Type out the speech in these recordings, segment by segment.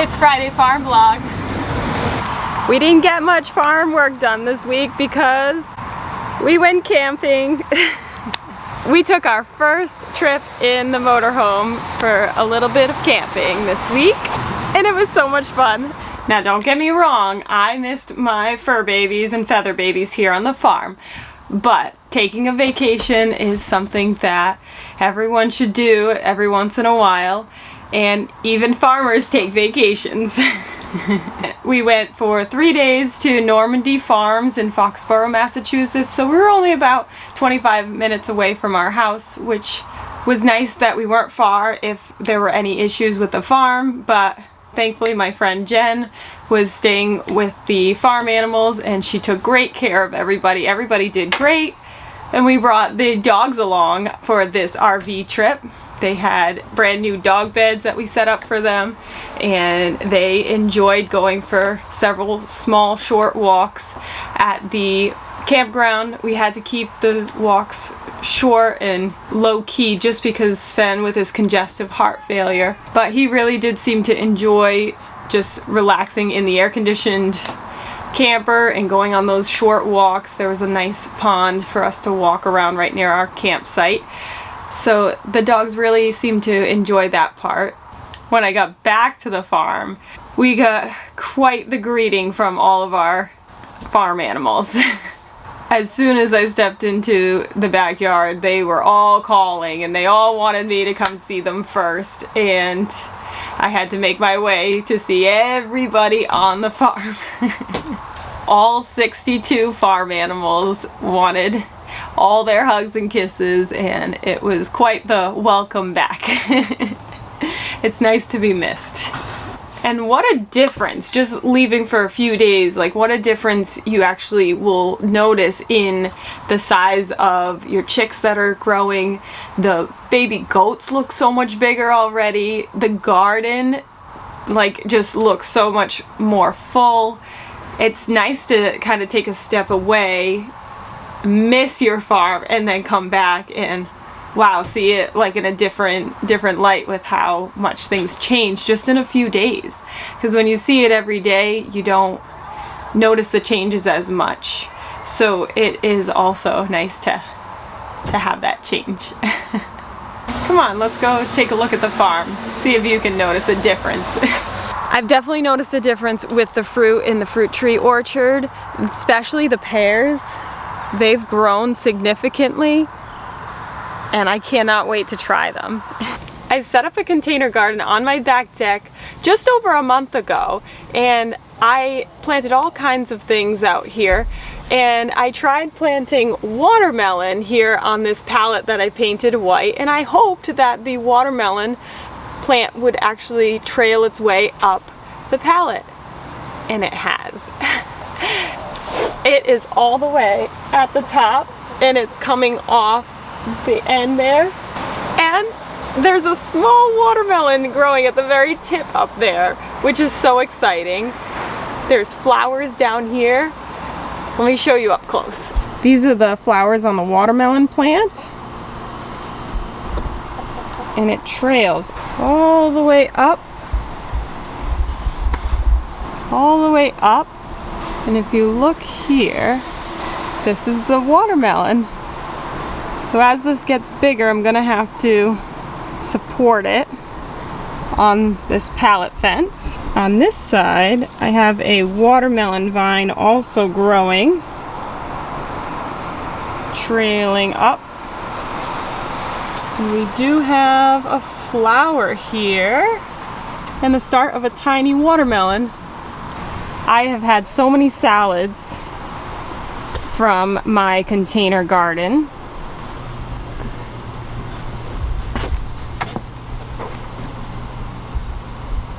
It's Friday Farm Vlog. We didn't get much farm work done this week because we went camping. We took our first trip in the motorhome for a little bit of camping this week, and it was so much fun. Now don't get me wrong, I missed my fur babies and feather babies here on the farm, but taking a vacation is something that everyone should do every once in a while, and even farmers take vacations. We went for 3 days to Normandy Farms in Foxborough, Massachusetts, so we were only about 25 minutes away from our house, which was nice that we weren't far if there were any issues with the farm, but thankfully my friend Jen was staying with the farm animals and she took great care of everybody. Everybody did great, and we brought the dogs along for this RV trip. They had brand new dog beds that we set up for them, and they enjoyed going for several small short walks at the campground. We had to keep the walks short and low-key just because Sven with his congestive heart failure, but he really did seem to enjoy just relaxing in the air-conditioned camper and going on those short walks. There was a nice pond for us to walk around right near our campsite. So the dogs really seemed to enjoy that part. When I got back to the farm, we got quite the greeting from all of our farm animals. As soon as I stepped into the backyard, they were all calling and they all wanted me to come see them first, and I had to make my way to see everybody on the farm. All 62 farm animals wanted all their hugs and kisses, and it was quite the welcome back. It's nice to be missed. And what a difference, just leaving for a few days, like what a difference you actually will notice in the size of your chicks that are growing. The baby goats look so much bigger already. The garden just looks so much more full. It's nice to kind of take a step away, miss your farm, and then come back and wow, see it like in a different light with how much things change just in a few days. Because when you see it every day, you don't notice the changes as much. So it is also nice to have that change. Come on, let's go take a look at the farm. See if you can notice a difference. I've definitely noticed a difference with the fruit in the fruit tree orchard, especially the pears. They've grown significantly, and I cannot wait to try them. I set up a container garden on my back deck just over a month ago, and I planted all kinds of things out here, and I tried planting watermelon here on this palette that I painted white, and I hoped that the watermelon plant would actually trail its way up the palette, and it has. It is all the way at the top, and it's coming off the end there, and there's a small watermelon growing at the very tip up there, which is so exciting. There's flowers down here. Let me show you up close. These are the flowers on the watermelon plant, and it trails all the way up, and if you look here, this is the watermelon. So as this gets bigger, I'm gonna have to support it on this pallet fence. On this side, I have a watermelon vine also growing, trailing up. And we do have a flower here and the start of a tiny watermelon. I have had so many salads from my container garden.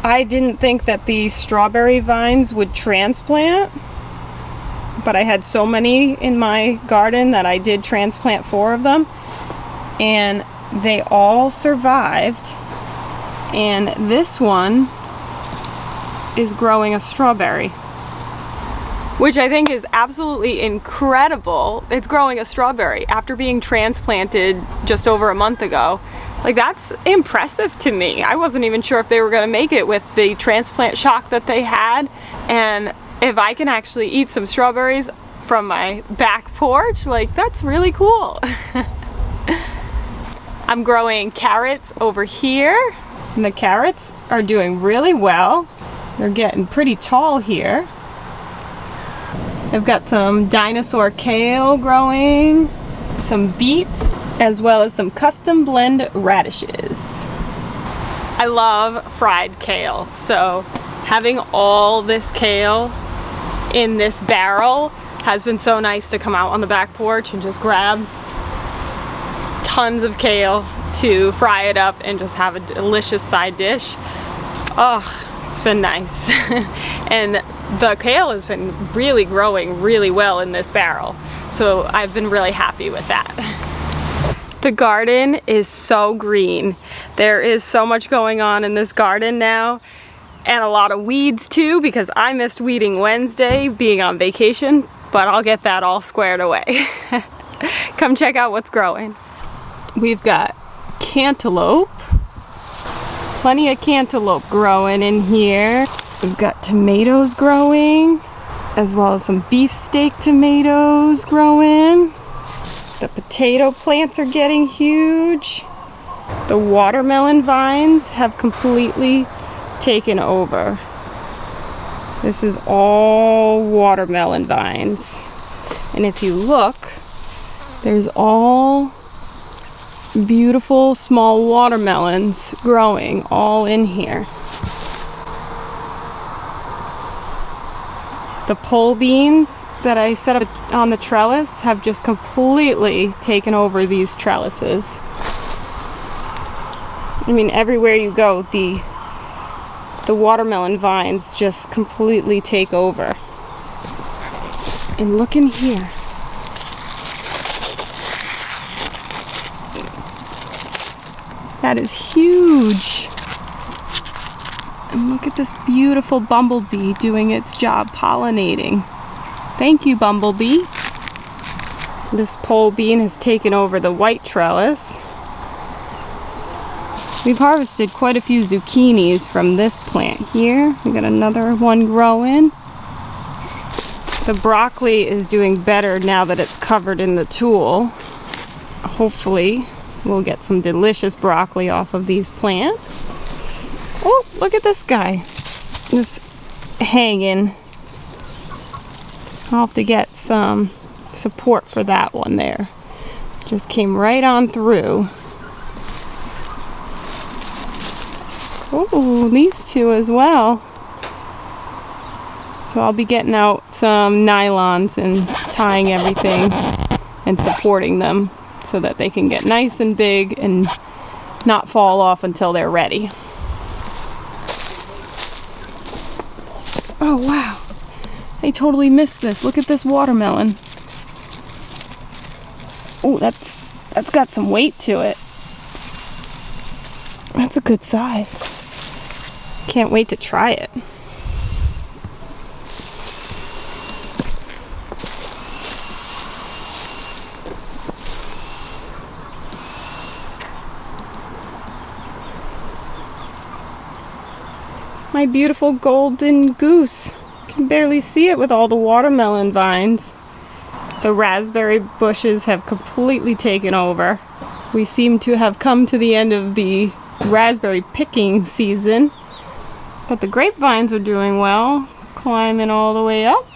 I didn't think that the strawberry vines would transplant, but I had so many in my garden that I did transplant 4 of them, and they all survived, and this one is growing a strawberry, which I think is absolutely incredible. It's growing a strawberry after being transplanted just over a month ago. Like, that's impressive to me. I wasn't even sure if they were gonna make it with the transplant shock that they had. And if I can actually eat some strawberries from my back porch, like, that's really cool. I'm growing carrots over here, and the carrots are doing really well. They're getting pretty tall here. I've got some dinosaur kale growing, some beets, as well as some custom blend radishes. I love fried kale, so having all this kale in this barrel has been so nice to come out on the back porch and just grab tons of kale to fry it up and just have a delicious side dish. Oh, it's been nice. And the kale has been really growing really well in this barrel, so I've been really happy with that. The garden is so green. There is so much going on in this garden now, and a lot of weeds too, because I missed weeding Wednesday being on vacation, but I'll get that all squared away. Come check out what's growing. We've got cantaloupe, plenty of cantaloupe growing in here. We've got tomatoes growing, as well as some beefsteak tomatoes growing. The potato plants are getting huge. The watermelon vines have completely taken over. This is all watermelon vines. And if you look, there's all beautiful small watermelons growing all in here. The pole beans that I set up on the trellis have just completely taken over these trellises. I mean, everywhere you go, the watermelon vines just completely take over. And look in here. That is huge. And look at this beautiful bumblebee doing its job pollinating. Thank you, bumblebee. This pole bean has taken over the white trellis. We've harvested quite a few zucchinis from this plant here. We got another one growing. The broccoli is doing better now that it's covered in the tulle. Hopefully we'll get some delicious broccoli off of these plants. Oh, look at this guy. Just hanging. I'll have to get some support for that one there. Just came right on through. Oh, these two as well. So I'll be getting out some nylons and tying everything and supporting them so that they can get nice and big and not fall off until they're ready. Oh wow, I totally missed this. Look at this watermelon. Oh, that's got some weight to it. That's a good size. Can't wait to try it. My beautiful golden goose. Can barely see it with all the watermelon vines. The raspberry bushes have completely taken over. We seem to have come to the end of the raspberry picking season, but the grapevines are doing well, climbing all the way up.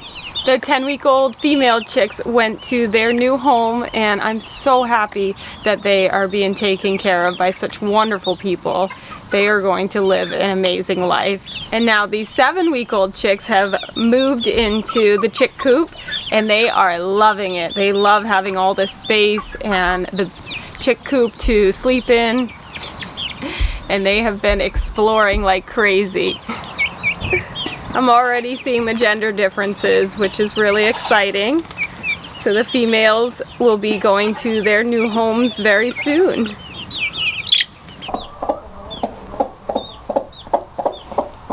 The 10-week-old female chicks went to their new home, and I'm so happy that they are being taken care of by such wonderful people. They are going to live an amazing life. And now these 7-week-old chicks have moved into the chick coop, and they are loving it. They love having all this space and the chick coop to sleep in, and they have been exploring like crazy. I'm already seeing the gender differences, which is really exciting. So the females will be going to their new homes very soon.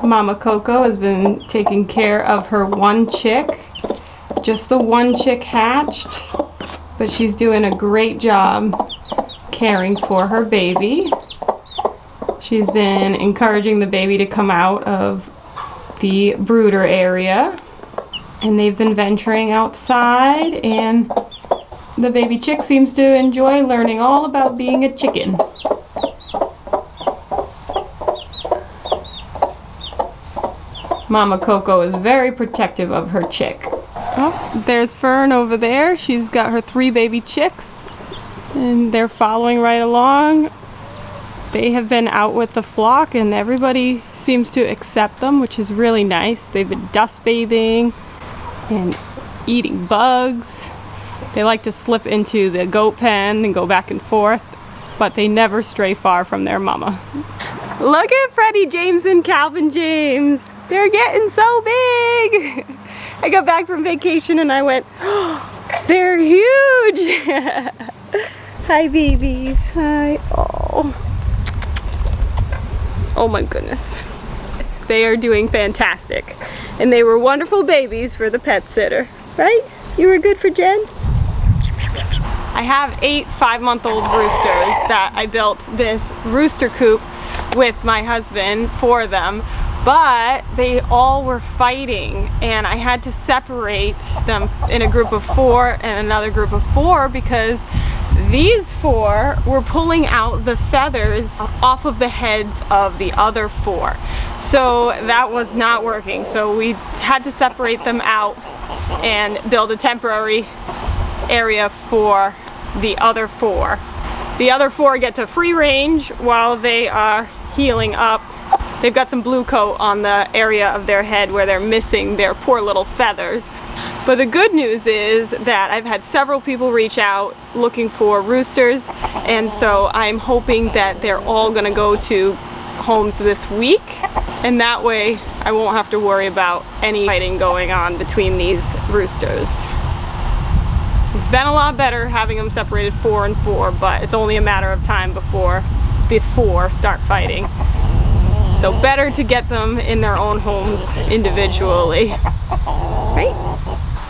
Mama Coco has been taking care of her one chick. Just the one chick hatched, but she's doing a great job caring for her baby. She's been encouraging the baby to come out of the brooder area, and they've been venturing outside, and the baby chick seems to enjoy learning all about being a chicken. Mama Coco is very protective of her chick. Oh, there's Fern over there. She's got her 3 baby chicks, and they're following right along. They have been out with the flock, and everybody seems to accept them, which is really nice. They've been dust bathing and eating bugs. They like to slip into the goat pen and go back and forth, but they never stray far from their mama. Look at Freddie James and Calvin James. They're getting so big. I got back from vacation and I went, oh, they're huge. Hi, babies. Hi. Oh my goodness. They are doing fantastic. And they were wonderful babies for the pet sitter, right? You were good for Jen? I have 8 5-month-old roosters that I built this rooster coop with my husband for them, but they all were fighting, and I had to separate them in a group of 4 and another group of 4 because these 4 were pulling out the feathers off of the heads of the other 4. So that was not working. So we had to separate them out and build a temporary area for the other 4. The other 4 get to free range while they are healing up. They've got some blue coat on the area of their head where they're missing their poor little feathers. But the good news is that I've had several people reach out looking for roosters, and so I'm hoping that they're all gonna go to homes this week, and that way I won't have to worry about any fighting going on between these roosters. It's been a lot better having them separated 4 and 4, but it's only a matter of time before the 4 start fighting. So better to get them in their own homes individually, right?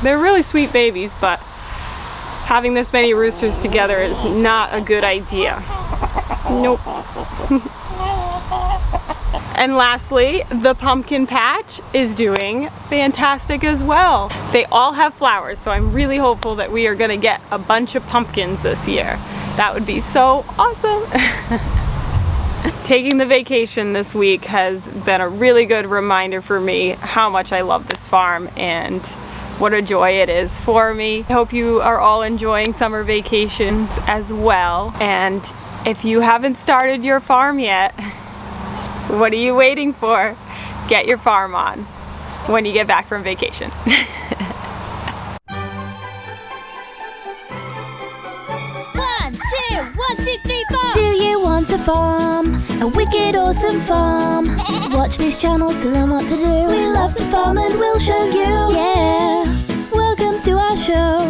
They're really sweet babies, but having this many roosters together is not a good idea. Nope. And lastly, the pumpkin patch is doing fantastic as well. They all have flowers, so I'm really hopeful that we are gonna get a bunch of pumpkins this year. That would be so awesome. Taking the vacation this week has been a really good reminder for me how much I love this farm and what a joy it is for me. I hope you are all enjoying summer vacations as well. And if you haven't started your farm yet, what are you waiting for? Get your farm on when you get back from vacation. 1, 2, 3, 4. Do you want a farm? A wicked awesome farm? Watch this channel to learn what to do. We love to farm and we'll show you. Yeah, welcome to our show.